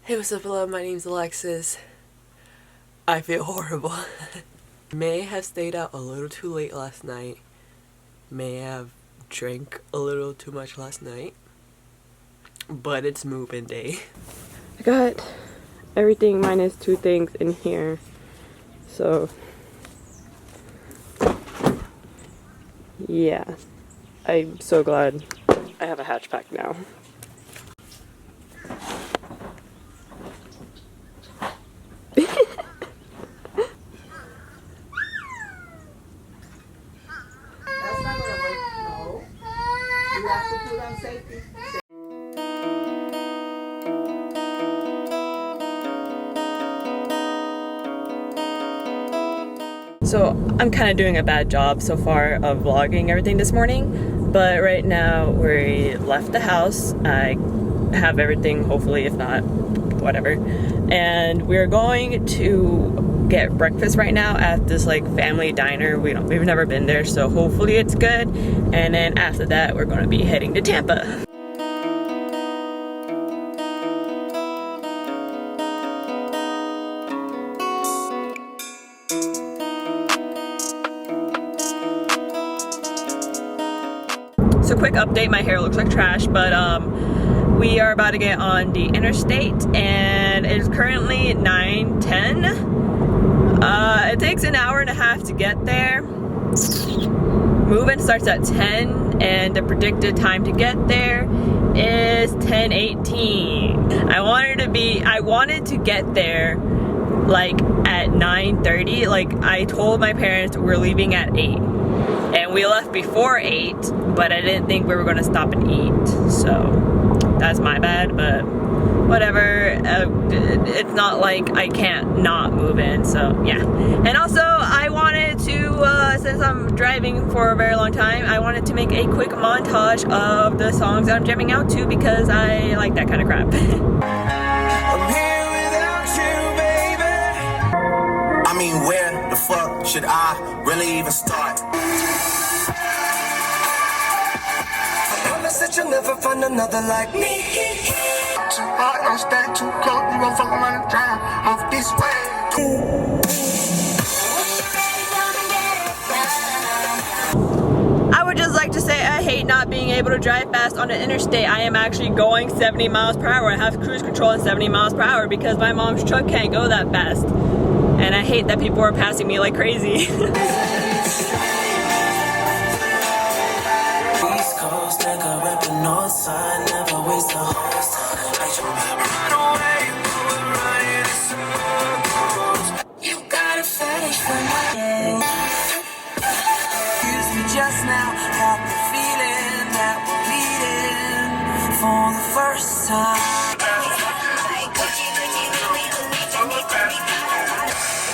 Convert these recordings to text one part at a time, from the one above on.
Hey, what's up, hello, my name's Alexis. I feel horrible. May have stayed out a little too late last night. May have drank a little too much last night. But it's move-in day. I got everything minus two things in here. So, yeah. I'm so glad I have a hatchback now. That's not gonna work. No. You have to put on safety. So I'm kind of doing a bad job so far of vlogging everything this morning, but right now we left the house. I have everything, hopefully, if not, whatever. And we're going to get breakfast right now at this like family diner. We've never been there, so hopefully it's good. And then after that, we're going to be heading to Tampa. So quick update, my hair looks like trash, but we are about to get on the interstate and it's currently 9:10. It takes an hour and a half to get there. Move-in starts at 10 and the predicted time to get there is 10:18. I wanted to get there like at 9:30. Like I told my parents we're leaving at 8. And we left before 8, but I didn't think we were gonna stop and eat, so that's my bad, but whatever. It's not like I can't not move in, so yeah. And also, I wanted to, since I'm driving for a very long time, I wanted to make a quick montage of the songs that I'm jamming out to because I like that kind of crap. I'm here without you, baby. I mean, where the fuck should I really even start? That you'll never find another like me. Too hard, don't stay too close. You won't fuck around and drown off this way. I would just like to say I hate not being able to drive fast on the interstate. I am actually going 70 miles per hour. I have cruise control at 70 miles per hour because my mom's truck can't go that fast. And I hate that people are passing me like crazy. North side, never waste the whole time. Run away, we're running in circles. You got a fetish for my day. Used me just now, got the feeling that we're meeting for the first time.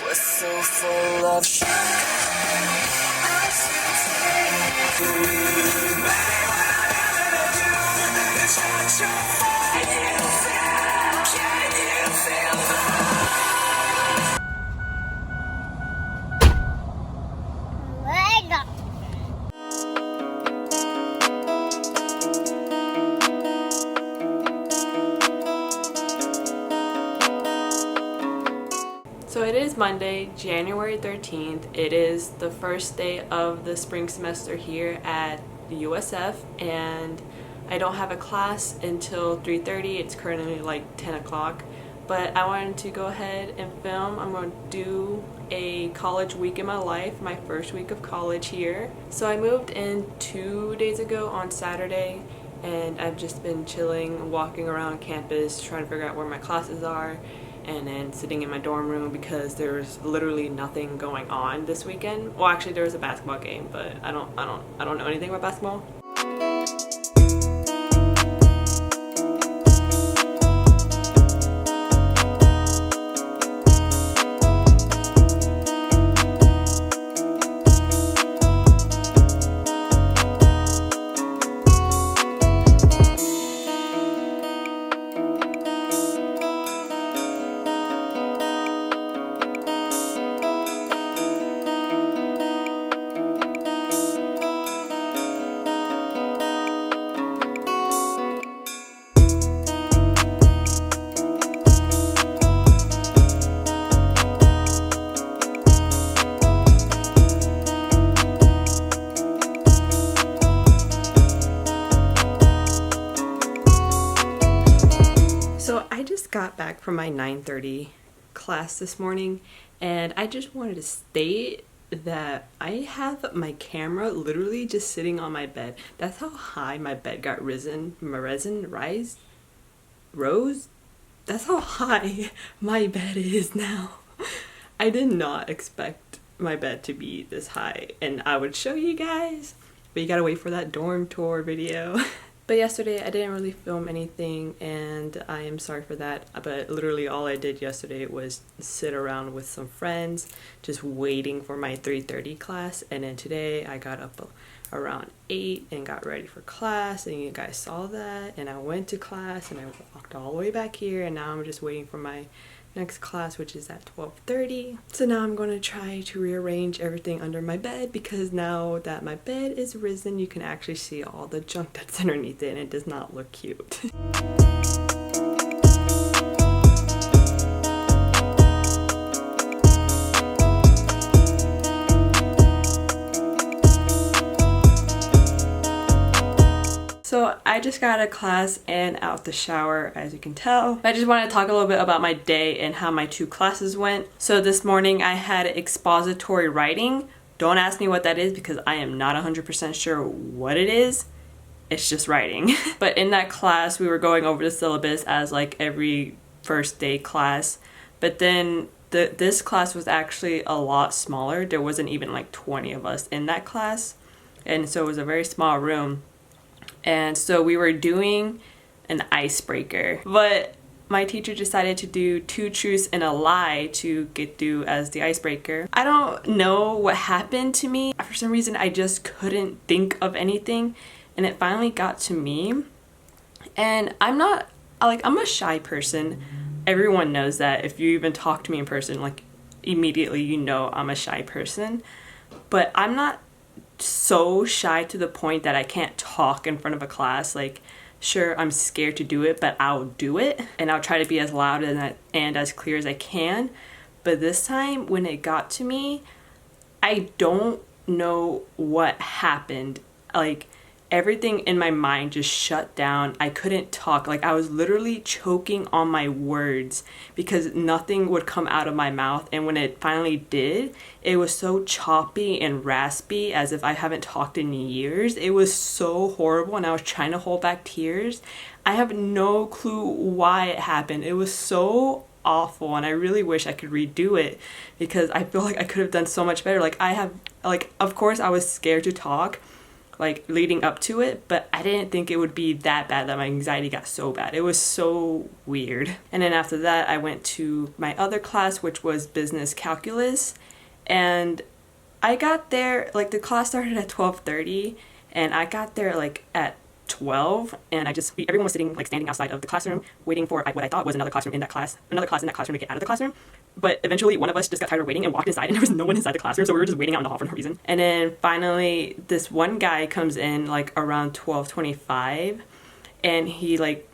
We're so full of shit. So it is Monday, January 13th. It is the first day of the spring semester here at the USF, and I don't have a class until 3:30. It's currently like 10 o'clock, but I wanted to go ahead and film. I'm going to do a college week in my life, my first week of college here. So I moved in 2 days ago on Saturday, and I've just been chilling, walking around campus, trying to figure out where my classes are, and then sitting in my dorm room because there's literally nothing going on this weekend. Well, actually there was a basketball game, but I don't know anything about basketball. I just got back from my 9:30 class this morning, and I just wanted to state that I have my camera literally just sitting on my bed. That's how high my bed got rose. That's how high my bed is now. I did not expect my bed to be this high, and I would show you guys, but you gotta wait for that dorm tour video. But yesterday I didn't really film anything, and I am sorry for that, but literally all I did yesterday was sit around with some friends just waiting for my 3:30 class. And then today I got up around 8 and got ready for class, and you guys saw that, and I went to class and I walked all the way back here, and now I'm just waiting for my next class, which is at 12:30. So now I'm going to try to rearrange everything under my bed, because now that my bed is risen, you can actually see all the junk that's underneath it, and it does not look cute. So I just got out of class and out the shower, as you can tell. I just want to talk a little bit about my day and how my 2 classes went. So this morning I had expository writing. Don't ask me what that is, because I am not 100% sure what it is. It's just writing. But in that class we were going over the syllabus as like every first day class. But then this class was actually a lot smaller. There wasn't even like 20 of us in that class. And so it was a very small room. And so we were doing an icebreaker, but my teacher decided to do 2 truths and a lie to get through as the icebreaker. I don't know what happened to me. For some reason, I just couldn't think of anything, and it finally got to me. And I'm a shy person. Everyone knows that. If you even talk to me in person, like immediately you know I'm a shy person. But I'm not so shy to the point that I can't talk in front of a class. Like, sure, I'm scared to do it, but I'll do it, and I'll try to be as loud and as clear as I can. But this time when it got to me, I don't know what happened. Like, everything in my mind just shut down. I couldn't talk. Like, I was literally choking on my words because nothing would come out of my mouth. And when it finally did, it was so choppy and raspy, as if I haven't talked in years. It was so horrible, and I was trying to hold back tears. I have no clue why it happened. It was so awful, and I really wish I could redo it, because I feel like I could have done so much better. Of course I was scared to talk, like leading up to it, but I didn't think it would be that bad, that my anxiety got so bad. It was so weird. And then after that I went to my other class, which was business calculus, and I got there, like the class started at 12:30, and I got there like at 12, and everyone was sitting, like standing outside of the classroom waiting for what I thought was another class in that classroom to get out of the classroom. But eventually one of us just got tired of waiting and walked inside, and there was no one inside the classroom, so we were just waiting out in the hall for no reason. And then finally this one guy comes in like around 12:25, and he's like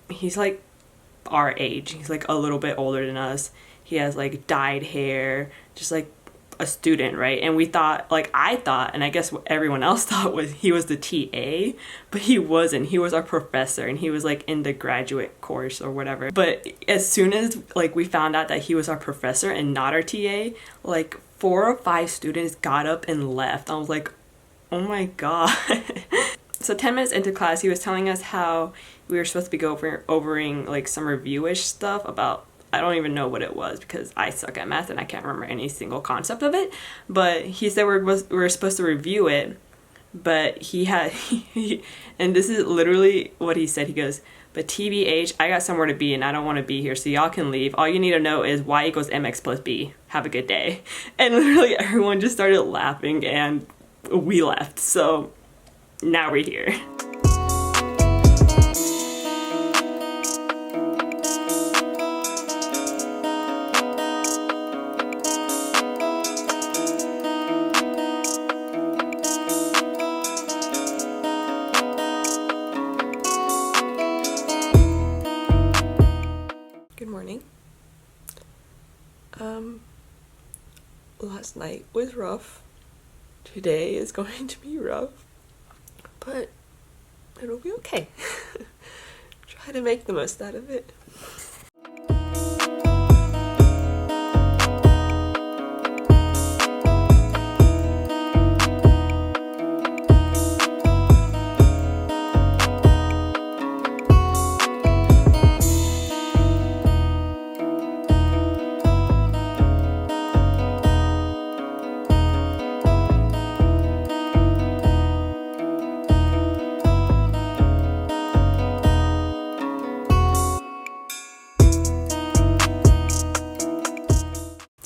our age. He's like a little bit older than us. He has like dyed hair, just like a student, right? And we thought, like I thought, and I guess what everyone else thought, was he was the TA, but he wasn't. He was our professor, and he was like in the graduate course or whatever. But as soon as like we found out that he was our professor and not our TA, like 4 or 5 students got up and left. I was like, oh my god. So 10 minutes into class, he was telling us how we were supposed to be overing like some review-ish stuff about, I don't even know what it was, because I suck at math and I can't remember any single concept of it. But he said we were supposed to review it, but he and this is literally what he said. He goes, but TBH, I got somewhere to be and I don't want to be here, so y'all can leave. All you need to know is y equals mx plus b. Have a good day. And literally everyone just started laughing, and we left. So now we're here. Good morning. Last night was rough. Today is going to be rough, but it'll be okay. Try to make the most out of it.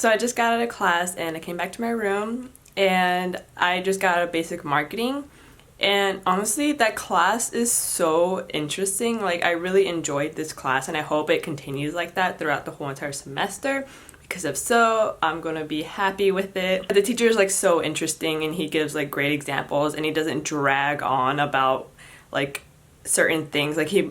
So I just got out of class and I came back to my room and I just got out of basic marketing. And honestly, that class is so interesting. Like, I really enjoyed this class and I hope it continues like that throughout the whole entire semester. Because if so, I'm gonna be happy with it. The teacher is like so interesting and he gives like great examples and he doesn't drag on about like certain things. Like he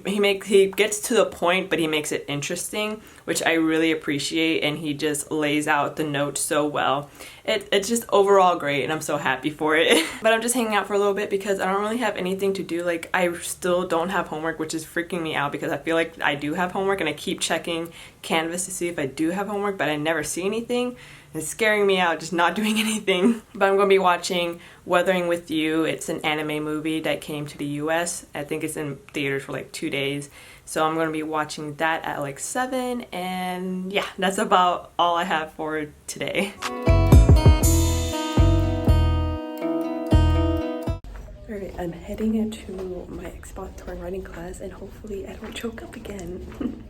gets to the point, but he makes it interesting, which I really appreciate, and he just lays out the notes so well. It's just overall great and I'm so happy for it. But I'm just hanging out for a little bit because I don't really have anything to do. Like, I still don't have homework, which is freaking me out because I feel like I do have homework and I keep checking Canvas to see if I do have homework, but I never see anything. It's scaring me out just not doing anything. But I'm going to be watching Weathering with You. It's an anime movie that came to the US. I think it's in theaters for like 2 days. So I'm going to be watching that at like 7. And yeah, that's about all I have for today. Alright, I'm heading into my expository writing class and hopefully I don't choke up again.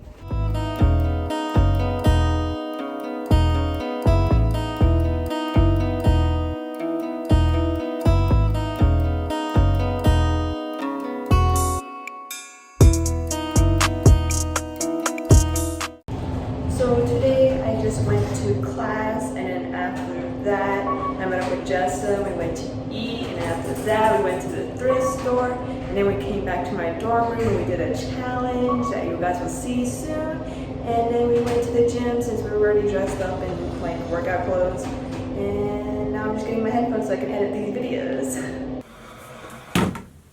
So today I just went to class and then after that I met up with Jessa, we went to eat, and after that we went to the thrift store, and then we came back to my dorm room and we did a challenge that you guys will see soon, and then we went to the gym since we were already dressed up in like workout clothes, and now I'm just getting my headphones so I can edit these videos.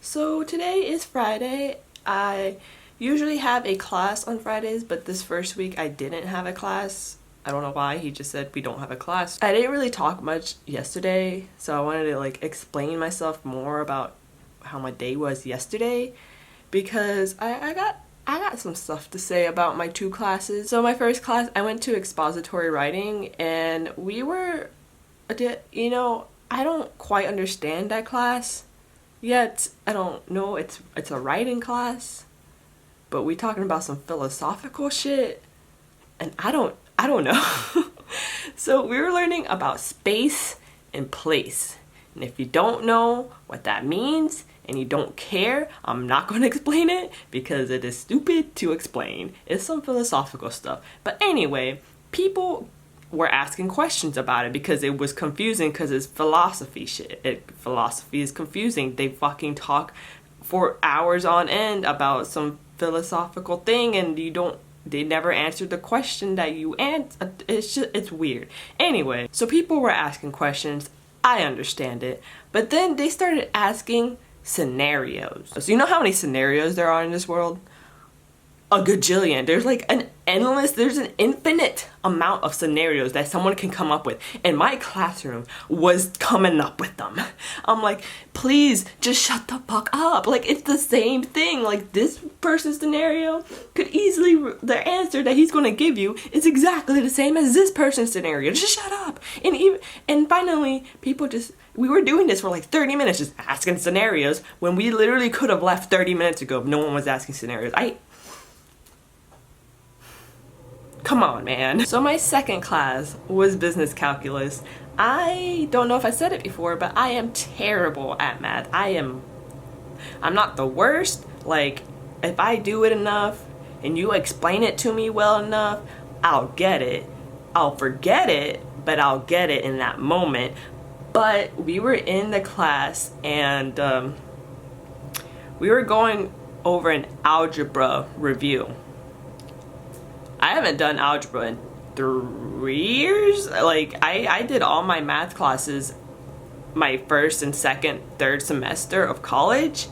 So today is Friday. I usually have a class on Fridays, but this first week I didn't have a class. I don't know why, he just said we don't have a class. I didn't really talk much yesterday, so I wanted to like explain myself more about how my day was yesterday, because I got some stuff to say about my 2 classes. So my first class, I went to expository writing, and we were, you know, I don't quite understand that class yet. I don't know, it's a writing class, but we talking about some philosophical shit, and I don't know. So we were learning about space and place, and if you don't know what that means and you don't care, I'm not going to explain it because it is stupid to explain. It's some philosophical stuff. But anyway, people were asking questions about it because it was confusing, because it's philosophy shit. Philosophy is confusing. They fucking talk for hours on end about some philosophical thing, and they never answered the question that you answered. It's weird. Anyway, so people were asking questions. I understand it. But then they started asking scenarios. So you know how many scenarios there are in this world? A gajillion. There's like an infinite amount of scenarios that someone can come up with, and my classroom was coming up with them. I'm like, please just shut the fuck up. Like, it's the same thing. Like, this person's scenario could easily, the answer that he's going to give you is exactly the same as this person's scenario. Just shut up. And finally, we were doing this for like 30 minutes just asking scenarios when we literally could have left 30 minutes ago if no one was asking scenarios. Come on, man. So my second class was business calculus. I don't know if I said it before, but I am terrible at math. I'm not the worst. Like, if I do it enough and you explain it to me well enough, I'll get it. I'll forget it, but I'll get it in that moment. But we were in the class and we were going over an algebra review. I haven't done algebra in 3 years. Like, I did all my math classes my first and second, third semester of college.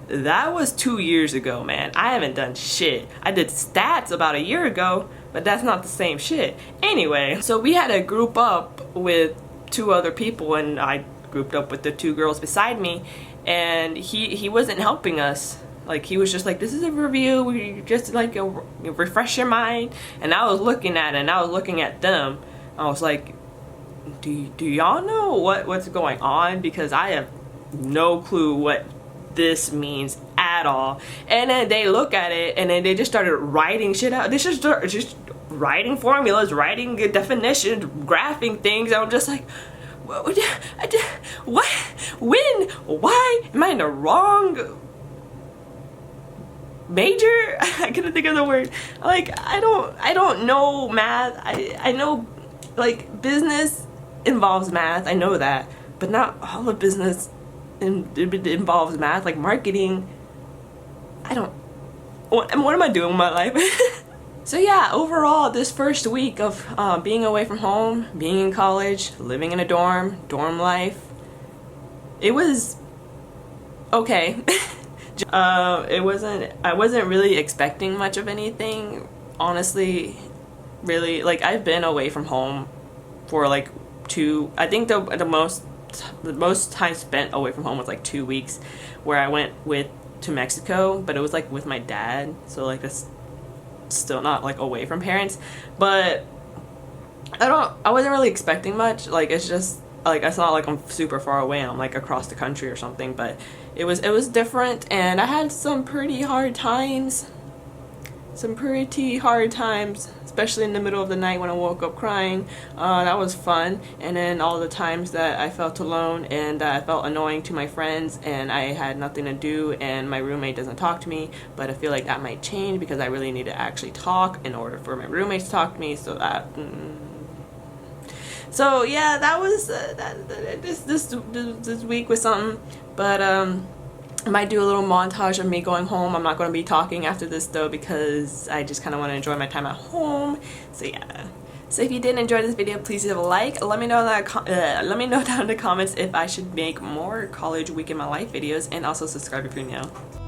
That was 2 years ago, man. I haven't done shit. I did stats about a year ago, but that's not the same shit. Anyway, so we had to group up with 2 other people, and I grouped up with the 2 girls beside me, and he wasn't helping us. Like, he was just like, this is a review, we just like refresh your mind. And I was looking at it, and I was looking at them. I was like, do y'all know what's going on? Because I have no clue what this means at all. And then they look at it, and then they just started writing shit out. They just writing formulas, writing definitions, graphing things. I'm just like, what? When? Why? Am I in the wrong major? I couldn't think of the word. Like, I don't know math. I know, like, business involves math. I know that, but not all of business involves math. Like marketing, what am I doing with my life? So yeah, overall, this first week of being away from home, being in college, living in a dorm life, it was okay. I wasn't really expecting much of anything, honestly. Really, like, I've been away from home for like I think the most time spent away from home was like 2 weeks, where I went to Mexico, but it was like with my dad, so like it's still not like away from parents. But I wasn't really expecting much. Like, it's just like, it's not like I'm super far away and I'm like across the country or something, but it was different, and I had some pretty hard times, especially in the middle of the night when I woke up crying. That was fun. And then all the times that I felt alone and I felt annoying to my friends and I had nothing to do and my roommate doesn't talk to me, but I feel like that might change because I really need to actually talk in order for my roommate to talk to me. So that so yeah, that was this week was something. But I might do a little montage of me going home. I'm not going to be talking after this though, because I just kind of want to enjoy my time at home. So yeah. So if you did enjoy this video, please leave a like. Let me know down in the comments if I should make more college week in my life videos, and also subscribe if you're new.